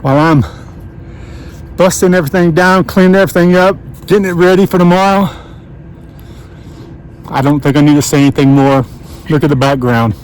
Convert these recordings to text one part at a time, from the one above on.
while I'm busting everything down, cleaning everything up, getting it ready for tomorrow. I don't think I need to say anything more. Look at the background.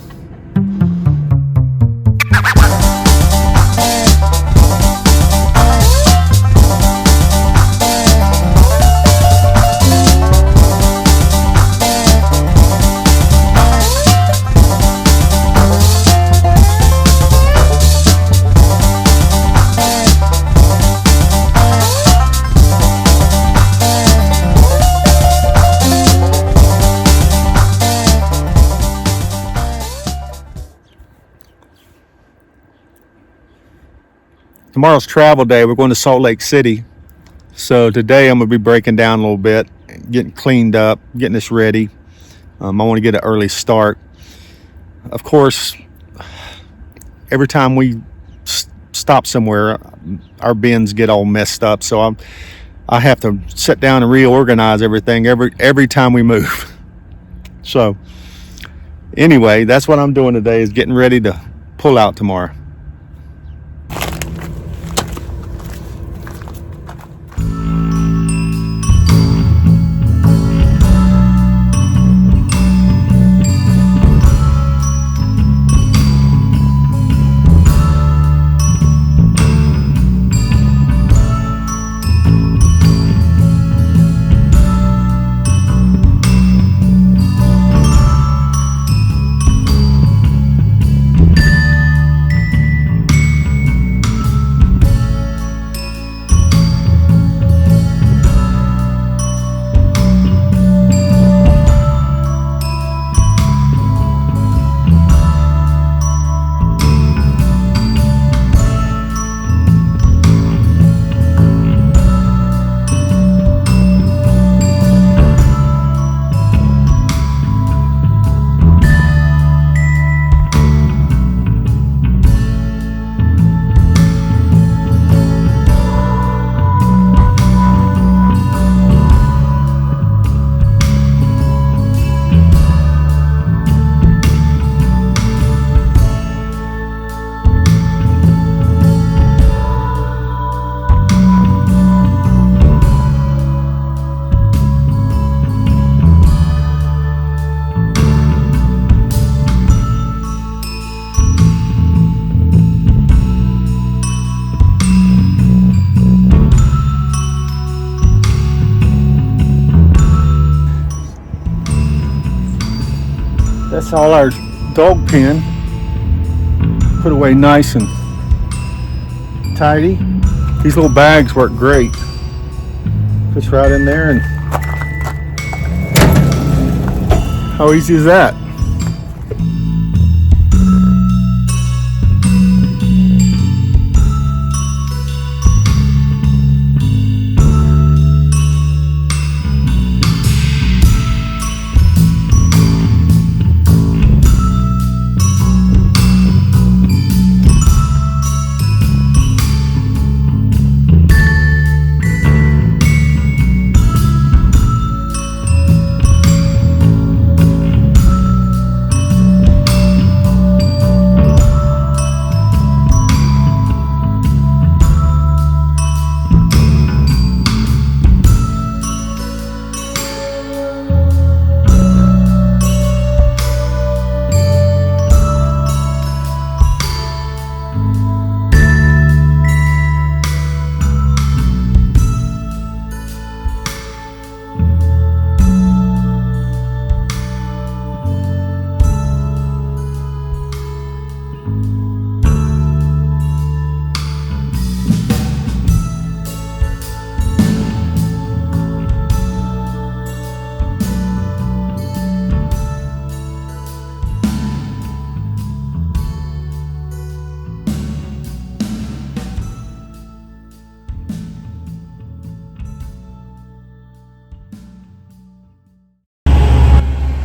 Tomorrow's travel day. We're going to Salt Lake City. So today I'm going to be breaking down a little bit, getting cleaned up, getting this ready. I want to get an early start. Of course, every time we stop somewhere, our bins get all messed up. So I have to sit down and reorganize everything every time we move. So anyway, that's what I'm doing today, is getting ready to pull out tomorrow. That's all our dog pen put away nice and tidy. These little bags work great. Fits right in there, and how easy is that?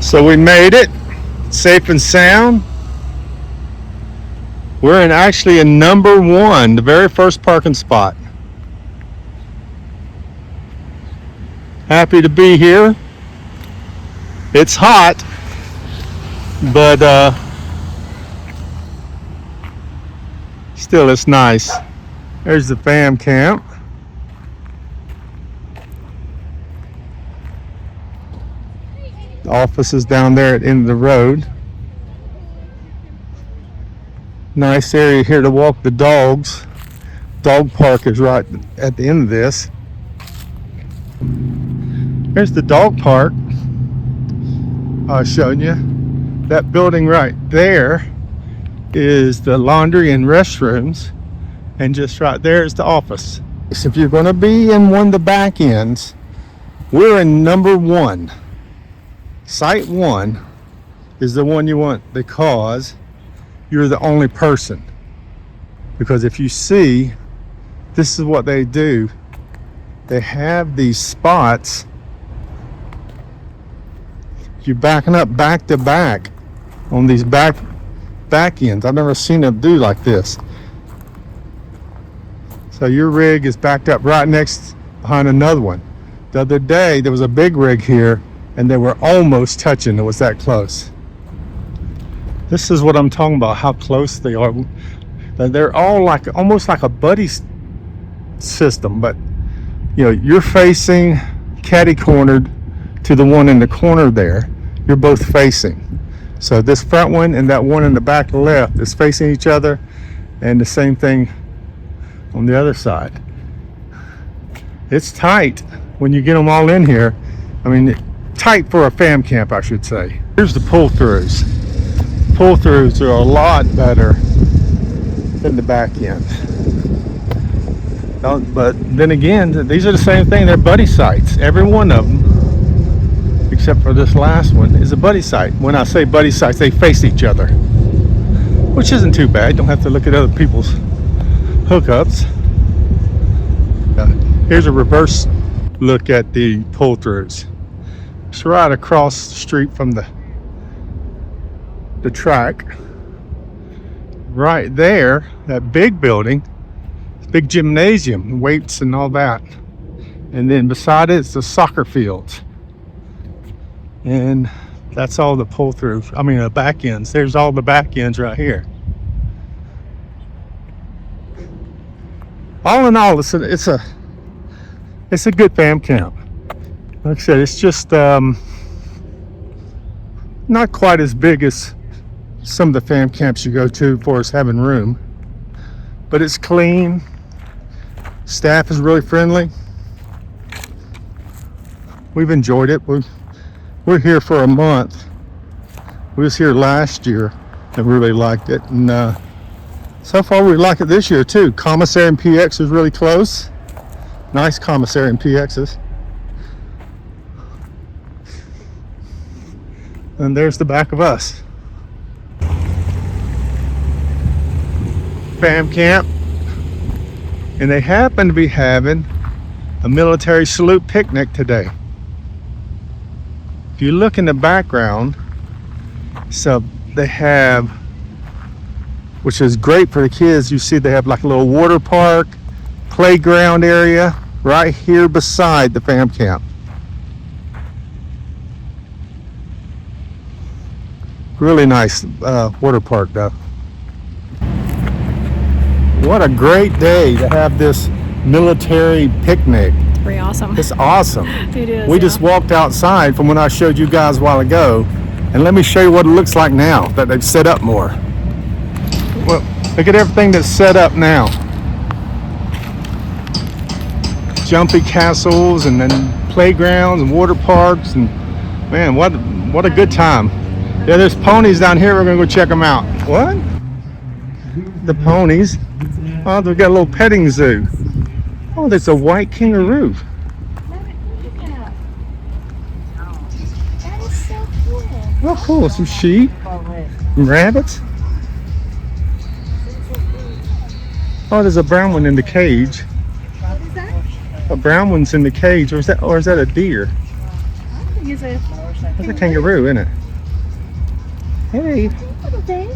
So we made it safe and sound. We're actually in number 1, the very first parking spot. Happy to be here. It's hot, but still it's nice. There's the FamCamp. The office is down there at the end of the road. Nice area here to walk the dogs. Dog park is right at the end of this. Here's the dog park I was showing you. That building right there is the laundry and restrooms, and just right there is the office. So if you're going to be in one of the back ends, we're in number 1. Site 1 is the one you want because you're the only person. Because if you see, this is what they do. They have these spots. You're backing up back to back on these back ends. I've never seen them do like this. So your rig is backed up right next behind another one. The other day there was a big rig here and they were almost touching. It was that close. This is what I'm talking about, how close they are. They're all like almost like a buddy system, but you know, you're facing catty cornered to the one in the corner there. You're both facing. So this front one and that one in the back left is facing each other, and the same thing on the other side. It's tight when you get them all in here. I mean, tight for a fam camp, I should say. Here's the pull-throughs. Pull-throughs are a lot better than the back end. But then again, these are the same thing. They're buddy sites. Every one of them, except for this last one, is a buddy site. When I say buddy sites, they face each other, which isn't too bad. You don't have to look at other people's hookups. Here's a reverse look at the pull-throughs. It's right across the street from the track. Right there, that big building, big gymnasium, weights and all that. And then beside it, it's the soccer fields. And that's all the pull-throughs. I mean, the back ends. There's all the back ends right here. All in all, it's a good fam camp. Like I said, it's just not quite as big as some of the fam camps you go to for us having room, but it's clean. Staff is really friendly. We've enjoyed it. We're here for a month. We was here last year and really liked it, and so far we like it this year too. Commissary and PX is really close. Nice commissary and PXs. And there's the back of us. Fam camp. And they happen to be having a military salute picnic today. If you look in the background, so they have, which is great for the kids, you see they have like a little water park, playground area right here beside the fam camp. Really nice water park though. What a great day to have this military picnic. Pretty awesome. It's awesome. It is. We just walked outside from when I showed you guys a while ago, and let me show you what it looks like now that they've set up more. Well, look at everything that's set up now. Jumpy castles and then playgrounds and water parks, and man, what a good time. Yeah, there's ponies down here. We're gonna go check them out. What? The ponies? Oh, they've got a little petting zoo. Oh, there's a white kangaroo. That is so cool. Oh, cool. Some sheep, some rabbits. Oh, there's a brown one in the cage. What is that? A brown one's in the cage, or is that a deer? I think it's a That's a kangaroo, isn't it? Hey. little thing.